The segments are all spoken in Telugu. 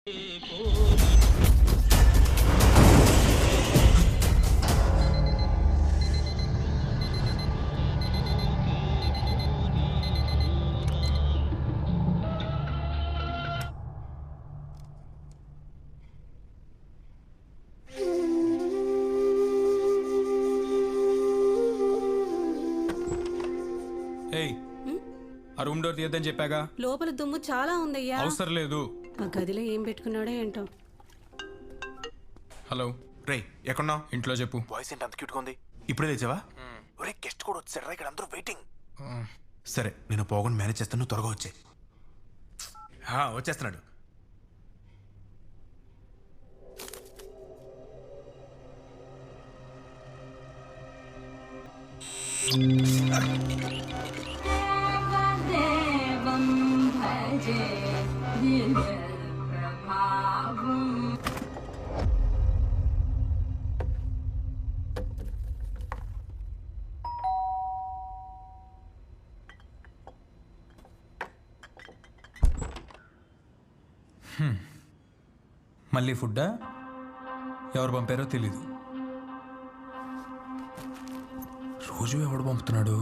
ఏయ్, ఆ రూమ్ డోర్ తీయద్దని చెప్పాగా. లోపల దుమ్ము చాలా ఉందయ్యా. అవసరం లేదు. ఆ గదిలో ఏం పెట్టుకున్నాడో ఏంటో. హలో రే, ఎక్కడున్నావు? ఇంట్లో చెప్పు. వాయిస్ ఏంటి అంత క్యూట్గా ఉంది? ఇప్పుడే లేచావా? ఒరే, గెస్ట్ కూడా వచ్చారా? ఇక్కడ అందరూ వెయిటింగ్. సరే, నేను పోకుండా మేనేజ్ చేస్తాను, నువ్వు త్వరగా వచ్చే. వచ్చేస్తున్నాడు. మళ్ళీ ఫుడ్డా? ఎవరు పంపారో తెలీదు. రోజు ఎవడు పంపుతున్నాడు?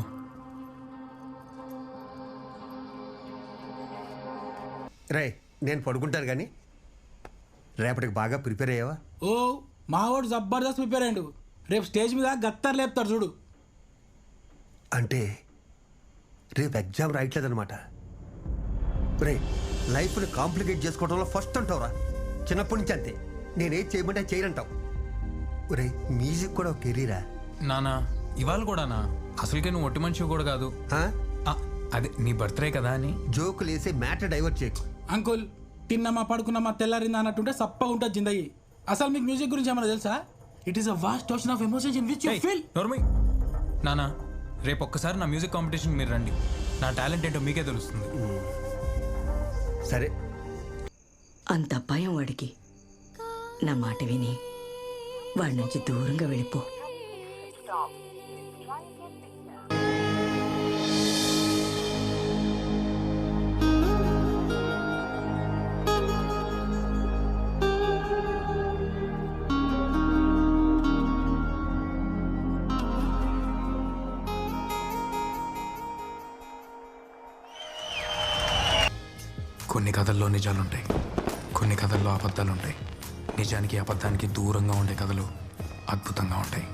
రే, నేను పడుకుంటాను కానీ రేపటికి బాగా ప్రిపేర్ అయ్యావా? ఓ మావాడు జబర్దస్త్ ప్రిపేర్ అయ్యాడు. రేపు స్టేజ్ మీద గత్తర్ లేపుతాడు చూడు. అంటే రేపు ఎగ్జామ్ రాయట్లేదనమాట. రే, లైఫ్ని కాంప్లికేట్ చేసుకోవడంలో ఫస్ట్ అంటావురా. చిన్నప్పటి నుంచి అంతే, నేనేం చేయమంటే చేయనంటావు. రే, మ్యూజిక్ కూడా ఒక కెరీరా నానా. ఇవాళ కూడానా? అసలుకే నువ్వు ఒట్టి మనిషి కూడా కాదు. అదే నీ బర్త్డే కదా అని జోకులు వేసి మ్యాటర్ డైవర్ట్ చేయకు. అంకుల్, తిన్నమా పడుకున్నామా తెల్లారిందా అన్నట్టుంటే సప్పగా ఉంటుంది జిందగీ. అసలు మీకు మ్యూజిక్ గురించి ఏమన్నా తెలుసా? It is a vast ocean of emotions in which you feel. నోర్మై నానా, రేపు ఒక్కసారి నా మ్యూజిక్ కాంపిటీషన్ మీరు రండి. నా టాలెంట్ ఏంటో మీకే తెలుస్తుంది. సరే, అంత భయం వాడికి. నా మాట విని వాడి నుంచి దూరంగా వెళ్ళిపో. కొన్ని కథల్లో నిజాలుంటాయి, కొన్ని కథల్లో అబద్ధాలుంటాయి. నిజానికి అబద్ధానికి దూరంగా ఉండే కథలు అద్భుతంగా ఉంటాయి.